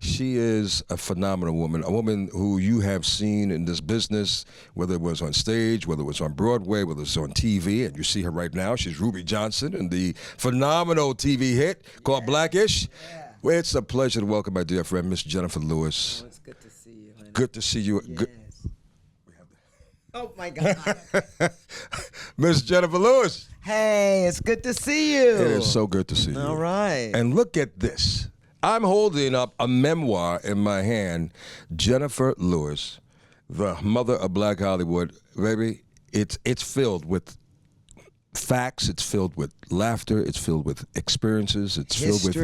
She is a phenomenal woman, a woman who you have seen in this business, whether it was on stage, whether it was on Broadway, whether it's on TV, and you see her right now. She's Ruby Johnson in the phenomenal TV hit called Blackish. Yeah. Well, it's a pleasure to welcome my dear friend, Miss Jennifer Lewis. Oh, it's good to see you, honey. Good to see you. Yes. Good. Oh, my God. Miss Jennifer Lewis. Hey, it's good to see you. It is so good to see you. All right. And look at this. I'm holding up a memoir in my hand, Jennifer Lewis, the mother of Black Hollywood. Baby, it's filled with facts, it's filled with laughter, it's filled with experiences, it's filled with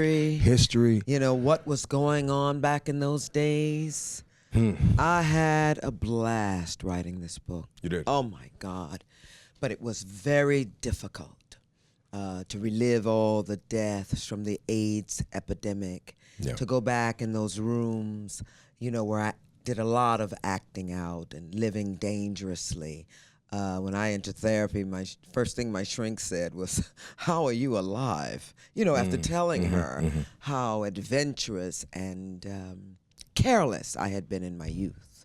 history. You know, what was going on back in those days? I had a blast writing this book. You did? Oh, my God. But it was very difficult to relive all the deaths from the AIDS epidemic, to go back in those rooms, you know, where I did a lot of acting out and living dangerously. When I entered therapy, my first thing my shrink said was, "How are you alive?" You know, after telling her how adventurous and careless I had been in my youth.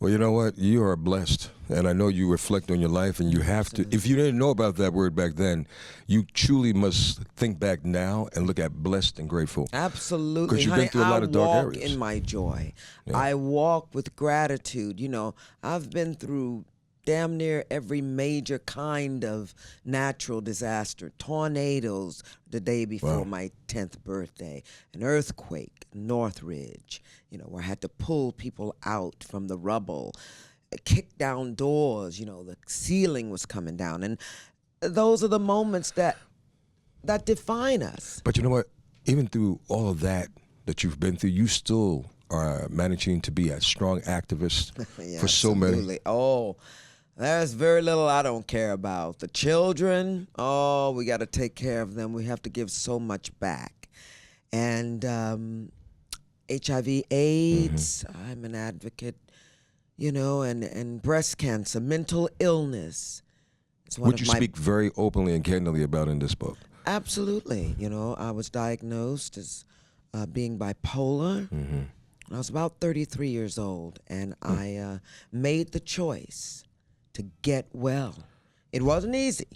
Well, you know what? You are blessed, and I know you reflect on your life, and you have to. If you didn't know about that word back then, you truly must think back now and look at blessed and grateful. Absolutely. Because you've been through a lot of dark areas. I walk in my joy. Yeah. I walk with gratitude. You know, I've been through damn near every major kind of natural disaster. Tornadoes the day before my 10th birthday, an earthquake, Northridge, you know, where I had to pull people out from the rubble, kick down doors, you know, the ceiling was coming down. And those are the moments that define us. But you know what? Even through all of that you've been through, you still are managing to be a strong activist for so many. Oh, there's very little I don't care about. The children, oh, we got to take care of them. We have to give so much back. And HIV, AIDS, I'm an advocate, you know, and breast cancer, mental illness. Which you speak very openly and candidly about in this book. Absolutely. You know, I was diagnosed as being bipolar. I was about 33 years old, and I made the choice to get well. It wasn't easy.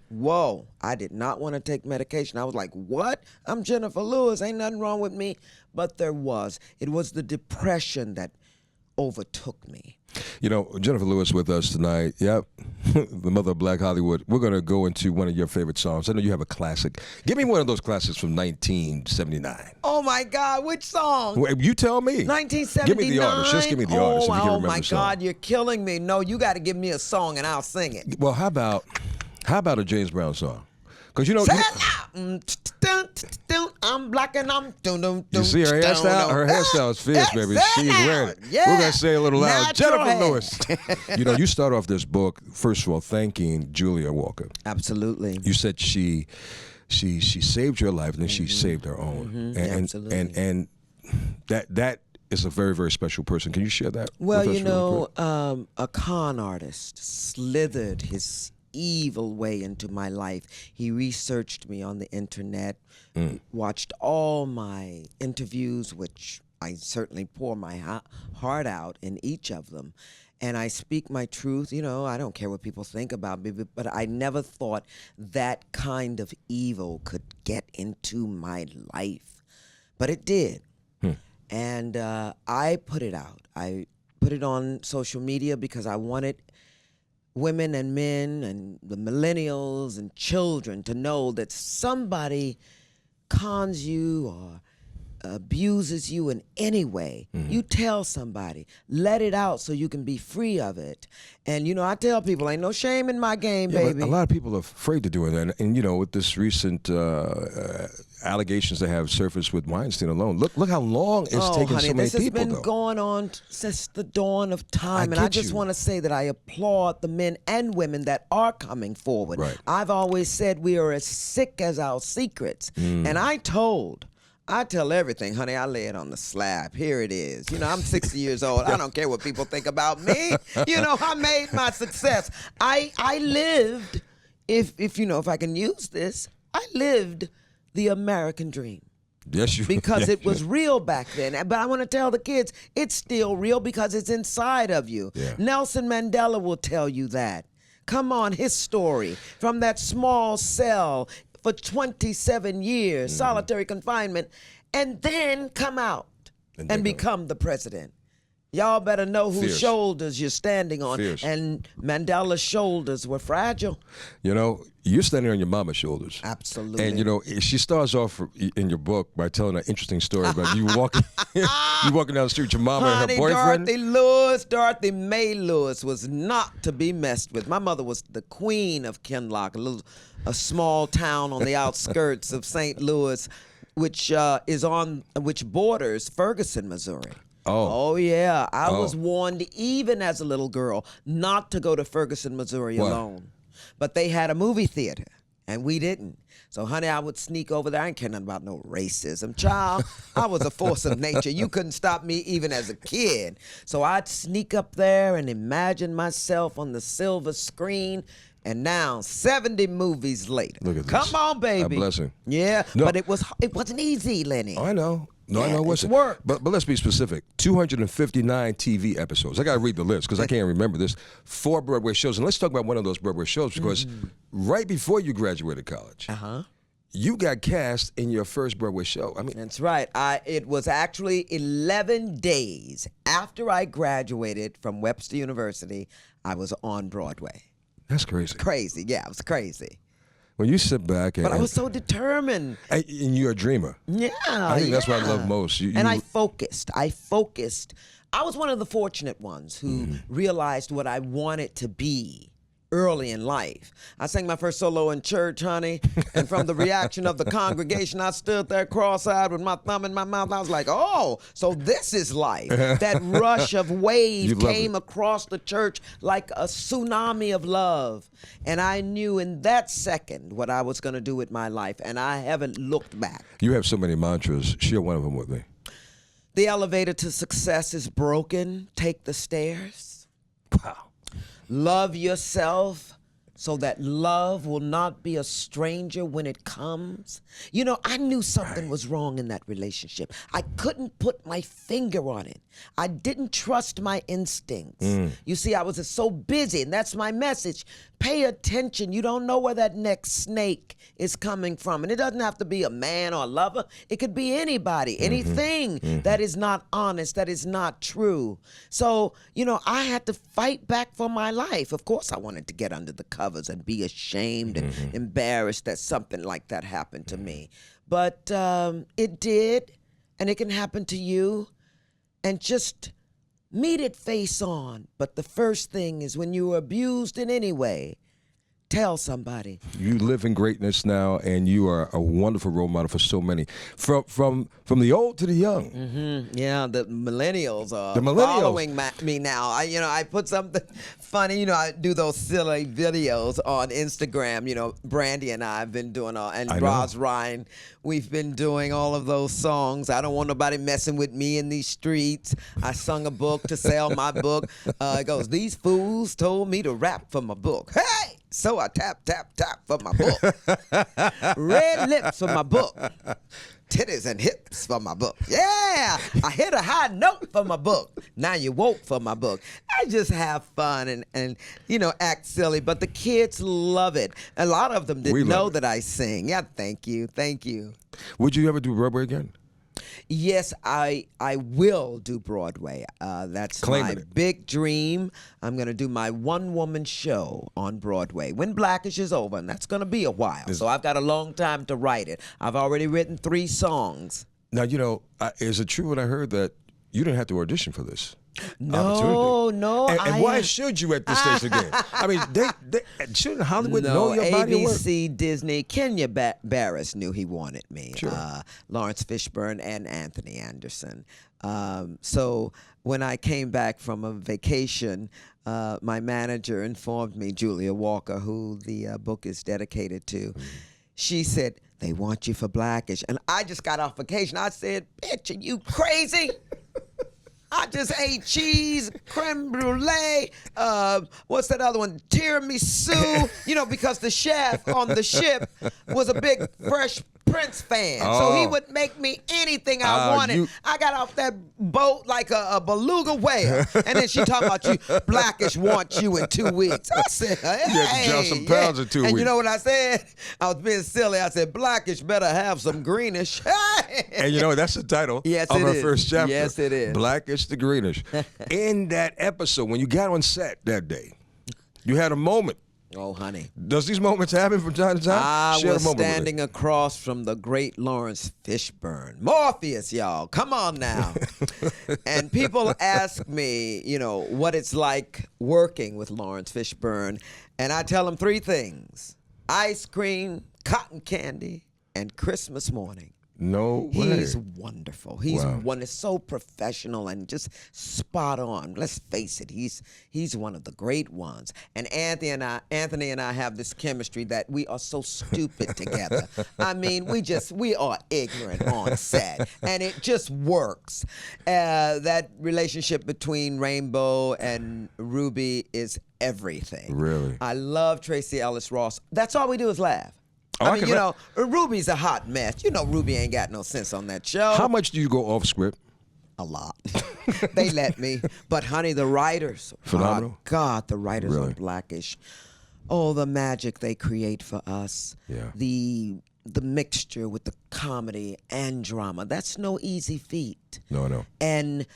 Whoa, I did not want to take medication. I was like, what? I'm Jennifer Lewis, ain't nothing wrong with me. But there was. It was the depression that overtook me. You know, Jennifer Lewis with us tonight. Yep, the mother of Black Hollywood. We're going to go into one of your favorite songs. I know you have a classic. Give me one of those classics from 1979. Oh, my God. Which song? Well, you tell me. 1979? Give me the artist. Just give me the artist if you can remember my the song. God, you're killing me. No, you got to give me a song and I'll sing it. Well, how about a James Brown song? Because you know, I'm black and I'm you see her hairstyle? Her hairstyle is fierce, baby. She's wearing it. Yeah. We're gonna say a little loud. Jennifer Lewis. You know, you start off this book first of all thanking Julia Walker. Absolutely. You said she saved your life and then she saved her own. Absolutely. And that is a very, very special person. Can you share that? Well, with us you know, a con artist slithered his evil way into my life. He researched me on the internet, watched all my interviews, which I certainly pour my heart out in each of them. And I speak my truth. You know, I don't care what people think about me, but I never thought that kind of evil could get into my life. But it did. And I put it out. I put it on social media because I wanted women and men and the millennials and children to know that somebody cons you or abuses you in any way, you tell somebody, let it out so you can be free of it. And, you know, I tell people, ain't no shame in my game, baby. A lot of people are afraid to do that. And you know, with this recent allegations that have surfaced with Weinstein alone, look how long it's taken so many people, this has been going on since the dawn of time. And I just want to say that I applaud the men and women that are coming forward. Right. I've always said we are as sick as our secrets. And I tell everything, honey. I lay it on the slab. Here it is. You know, I'm 60 years old. I don't care what people think about me. You know, I made my success. I lived, if you know, if I can use this, I lived the American dream. Yes, you because yeah, it was real back then. But I want to tell the kids, it's still real because it's inside of you. Yeah. Nelson Mandela will tell you that. Come on, his story from that small cell for 27 years, solitary confinement, and then come out and become the president. Y'all better know whose Fierce. shoulders you're standing on. Fierce. And Mandela's shoulders were fragile. You know, you're standing on your mama's shoulders. Absolutely. And, you know, she starts off in your book by telling an interesting story about you walking down the street with your mama and her boyfriend. Dorothy Mae Lewis was not to be messed with. My mother was the queen of Kinloch, a small town on the outskirts of St. Louis, which borders Ferguson, Missouri. Oh, yeah. I was warned even as a little girl not to go to Ferguson, Missouri alone. But they had a movie theater, and we didn't. So, honey, I would sneak over there. I didn't care nothing about no racism. Child, I was a force of nature. You couldn't stop me even as a kid. So I'd sneak up there and imagine myself on the silver screen. And now, 70 movies later. Look at this. Come on, baby. A blessing. Yeah, No. but it wasn't easy, Lenny. Oh, I know. No, I know it it's wasn't. work. But let's be specific. 259 TV episodes. I got to read the list because I can't remember this. 4 Broadway shows. And let's talk about one of those Broadway shows because right before you graduated college, you got cast in your first Broadway show. I mean, That's right. It was actually 11 days after I graduated from Webster University, I was on Broadway. that's crazy. Crazy. Yeah, it was crazy. When you sit back and... But I was so determined. And you're a dreamer. Yeah. I think that's what I love most. And I focused. I was one of the fortunate ones who realized what I wanted to be early in life. I sang my first solo in church, honey, and from the reaction of the congregation, I stood there cross-eyed with my thumb in my mouth. I was like, oh, so this is life. That rush of waves came across the church like a tsunami of love. And I knew in that second what I was going to do with my life, and I haven't looked back. You have so many mantras. Share one of them with me. The elevator to success is broken. Take the stairs. Wow. Love yourself so that love will not be a stranger when it comes. You know, I knew something was wrong in that relationship. I couldn't put my finger on it. I didn't trust my instincts. You see, I was so busy, and that's my message. Pay attention. You don't know where that next snake is coming from. And it doesn't have to be a man or a lover. It could be anybody, anything that is not honest, that is not true. So, you know, I had to fight back for my life. Of course, I wanted to get under the covers and be ashamed and embarrassed that something like that happened to me. But it did, and it can happen to you. And just meet it face on. But the first thing is when you were abused in any way, tell somebody. You live in greatness now, and you are a wonderful role model for so many, from the old to the young. Yeah, the millennials are following me now. I put something funny. I do those silly videos on Instagram. Brandy and I have been doing and Roz Ryan. We've been doing all of those songs. I don't want nobody messing with me in these streets. I sung a book to sell my book. It goes, these fools told me to rap for my book. Hey! So I tap, tap, tap for my book. Red lips for my book. Titties and hips for my book. Yeah! I hit a high note for my book. Now you woke for my book. I just have fun and act silly, but the kids love it. A lot of them didn't know that I sing. Yeah, thank you. Thank you. Would you ever do Broadway again? Yes, I will do Broadway. That's my big dream. I'm going to do my one-woman show on Broadway when Blackish is over, and that's going to be a while. So I've got a long time to write it. I've already written 3 songs. Now, is it true when I heard that you didn't have to audition for this? No. And why should you at this stage again? I mean, they shouldn't Hollywood know your body of work? ABC, Disney, Kenya Barris knew he wanted me. Sure. Lawrence Fishburne and Anthony Anderson. So when I came back from a vacation, my manager informed me, Julia Walker, who the book is dedicated to, she said, they want you for Blackish. And I just got off vacation. I said, bitch, are you crazy? I just ate cheese, creme brulee, what's that other one? Tiramisu. You know, because the chef on the ship was a big Fresh Prince fan. So he would make me anything I wanted. I got off that boat like a beluga whale. And then she talking about you, Blackish wants you in 2 weeks. I said, hey. You had to drop some pounds in 2 weeks. And you know what I said? I was being silly. I said, Blackish better have some greenish. And you know, that's the title of her first chapter. Yes, it is. Blackish to greenish. In that episode, when you got on set that day, you had a moment. Oh, honey. Does these moments happen from time to time? I was standing across from the great Lawrence Fishburne. Morpheus, y'all. Come on now. And people ask me, you know, what it's like working with Lawrence Fishburne. And I tell them 3 things. Ice cream, cotton candy, and Christmas morning. No way. He's wonderful. He's so professional and just spot on. Let's face it, he's one of the great ones. And Anthony and I have this chemistry that we are so stupid together. I mean, we are ignorant on set, and it just works. That relationship between Rainbow and Ruby is everything. Really? I love Tracy Ellis Ross. That's all we do is laugh. Oh, I mean, you know, Ruby's a hot mess. You know, Ruby ain't got no sense on that show. How much do you go off script? A lot. They let me. But, honey, the writers. Phenomenal. Oh, God, the writers Really? are Blackish. Oh, the magic they create for us. Yeah. The mixture with the comedy and drama. That's no easy feat. No. And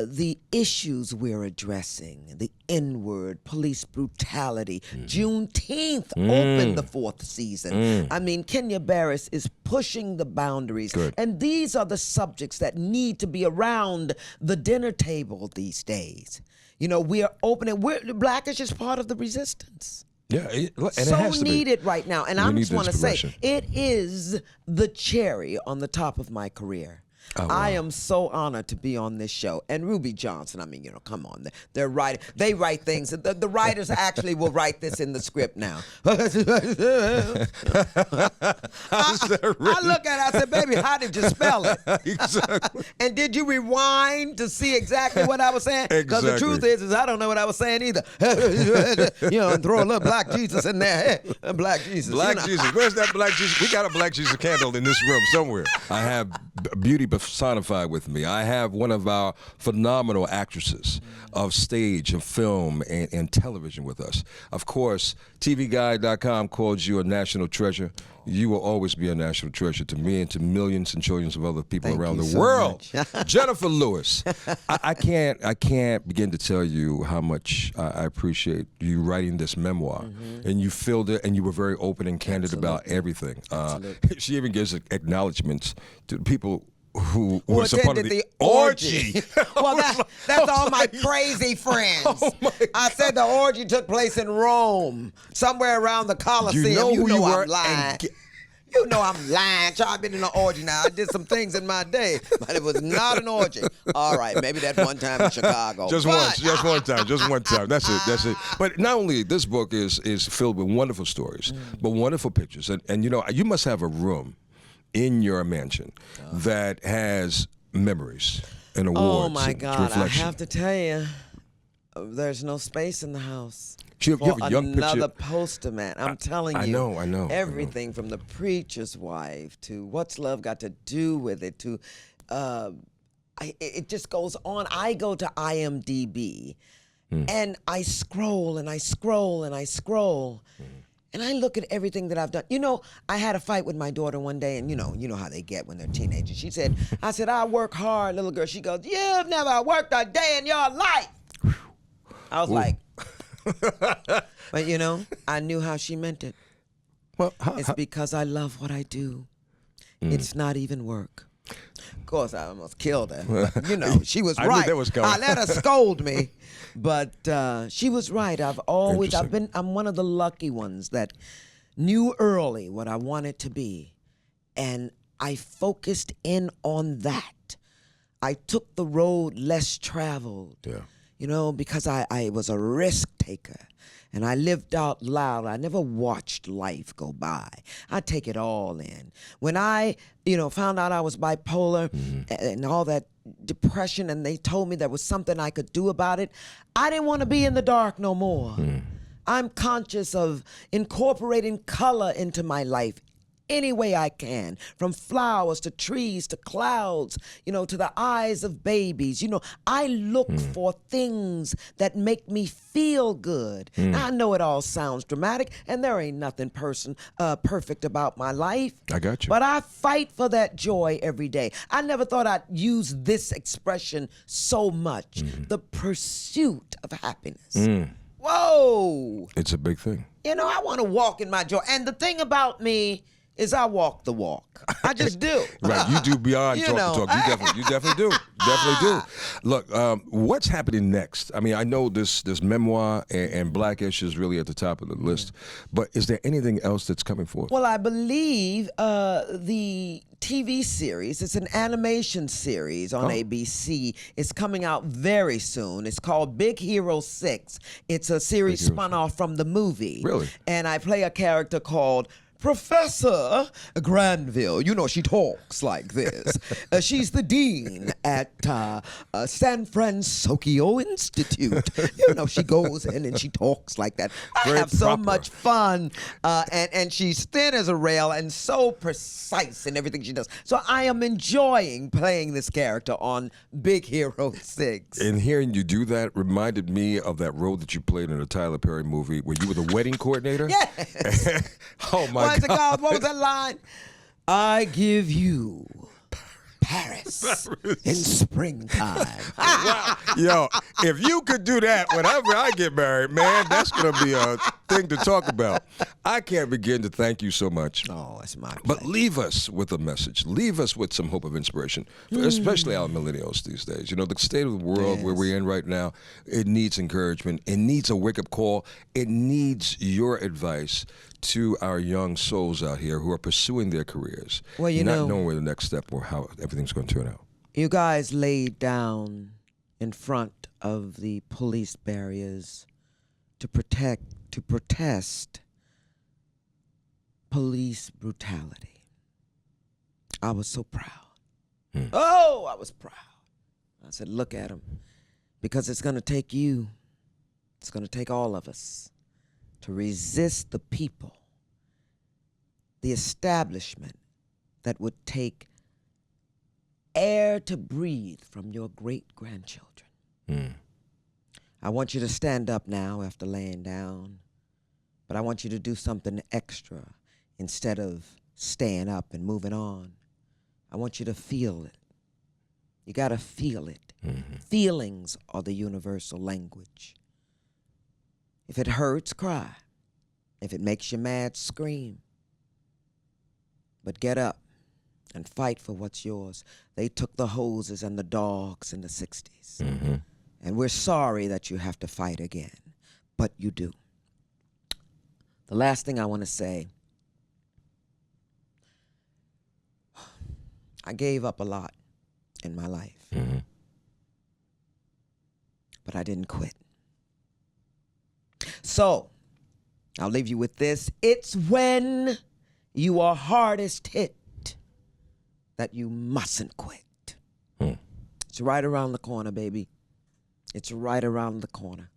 the issues we're addressing, the N-word, police brutality. Juneteenth opened the 4th season. I mean, Kenya Barris is pushing the boundaries. Good. And these are the subjects that need to be around the dinner table these days. You know, we are opening, Blackish is part of the resistance. Yeah, and it So has to be. needed right now. And I need just this want to say, progression. it is the cherry on the top of my career. Oh, wow. I am so honored to be on this show. And Ruby Johnson, I mean, you know, come on. They're writing. They write things. The writers actually will write this in the script now. I look at it, I said, baby, how did you spell it? Exactly. And did you rewind to see exactly what I was saying? Because the truth is I don't know what I was saying either. You know, and throw a little Black Jesus in there. Black Jesus. Black you know. Jesus. Where's that Black Jesus? We got a Black Jesus candle in this room somewhere. I have beauty personified with me. I have one of our phenomenal actresses of stage and film and television with us. Of course, TVGuide.com calls you a national treasure. You will always be a national treasure to me and to millions and trillions of other people Thank around you the so world. much. Jennifer Lewis. I can't begin to tell you how much I appreciate you writing this memoir. And you filled it, and you were very open and candid about everything. She even gives acknowledgments to people who was a part of the orgy. Well, that's all my crazy friends. Oh my I said the orgy took place in Rome, somewhere around the Colosseum. You know who you were I'm lying. You know I'm lying. I've been in an orgy now. I did some things in my day, but it was not an orgy. All right, maybe that one time in Chicago. Just one time. That's it. But not only this book is filled with wonderful stories, but wonderful pictures. And you know, you must have a room in your mansion that has memories and awards. Oh my and God! reflection. I have to tell you, there's no space in the house. You have a young another picture. poster, man. I'm telling you. I know. Everything from the preacher's wife to what's love got to do with it to, it just goes on. I go to IMDb, and I scroll and I scroll and I scroll. And I look at everything that I've done. You know, I had a fight with my daughter one day, and you know how they get when they're teenagers. She said, I said, I work hard, little girl. She goes, you've never worked a day in your life. I was like, but you know, I knew how she meant it. Well, It's because I love what I do. It's not even work. Of course, I almost killed her. But, you know, she was I knew right. that was coming. I let her scold me, but she was right. I'm one of the lucky ones that knew early what I wanted to be, and I focused in on that. I took the road less traveled. Yeah. You know, because I was a risk taker. and I lived out loud. I never watched life go by. I take it all in. When I, found out I was bipolar and all that depression, and they told me there was something I could do about it, I didn't want to be in the dark no more. I'm conscious of incorporating color into my life any way I can, from flowers to trees to clouds, to the eyes of babies. I look for things that make me feel good. Now, I know it all sounds dramatic, and there ain't nothing perfect about my life. I got you. But I fight for that joy every day. I never thought I'd use this expression so much. The pursuit of happiness. Whoa! It's a big thing. I want to walk in my joy. And the thing about me is I walk the walk. I just do. Right, you do beyond talk the talk. You definitely do. Definitely do. Look, what's happening next? I mean, I know this memoir and Blackish is really at the top of the list, but is there anything else that's coming forth? Well, I believe the TV series, it's an animation series on ABC. It's coming out very soon. It's called Big Hero 6. It's a series spun off from the movie. Really? And I play a character called Professor Granville. She talks like this. She's the dean at San Francisco Institute. She goes in and she talks like that. I have so much fun. And she's thin as a rail and so precise in everything she does. So I am enjoying playing this character on Big Hero 6. And hearing you do that reminded me of that role that you played in a Tyler Perry movie where you were the wedding coordinator. Yes. Oh, my God. What was that line? I give you Paris in springtime. Wow. Yo, if you could do that whenever I get married, man, that's going to be a thing to talk about. I can't begin to thank you so much. Oh, that's my pleasure. But leave us with a message. Leave us with some hope of inspiration, especially our millennials these days. The state of the world where we're in right now, it needs encouragement. It needs a wake-up call. It needs your advice to our young souls out here who are pursuing their careers, well, not knowing where the next step or how everything's going to turn out. You guys laid down in front of the police barriers to protest police brutality. I was so proud. Oh, I was proud. I said, look at them. Because it's going to take you, it's going to take all of us to resist the people, the establishment that would take air to breathe from your great-grandchildren. I want you to stand up now after laying down, but I want you to do something extra instead of staying up and moving on. I want you to feel it. You got to feel it. Feelings are the universal language. If it hurts, cry. If it makes you mad, scream. But get up and fight for what's yours. They took the hoses and the dogs in the 60s. And we're sorry that you have to fight again, but you do. The last thing I want to say, I gave up a lot in my life, but I didn't quit. So, I'll leave you with this. It's when you are hardest hit that you mustn't quit. It's right around the corner, baby. It's right around the corner.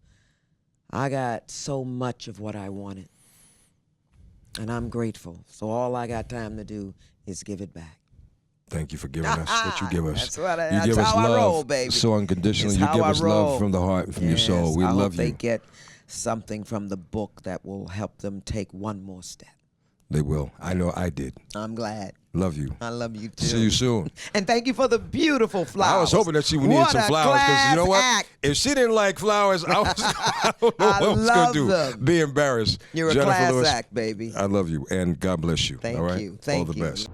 I got so much of what I wanted, and I'm grateful. So all I got time to do is give it back. Thank you for giving us what you give us. That's you give us how love I roll, baby. so unconditionally. It's You how give I us roll. love from the heart and from your soul. We I love hope they you. get something from the book that will help them take one more step. They will. I know I did. I'm glad. Love you. I love you too. See you soon. And thank you for the beautiful flowers. I was hoping that she would need What some a flowers because you know what? class act. If she didn't like flowers, I don't know what I was going to do. them. Be embarrassed. You're a Jennifer class Lewis, act, baby. I love you, and God bless you. Thank all right? you. Thank All the you. best.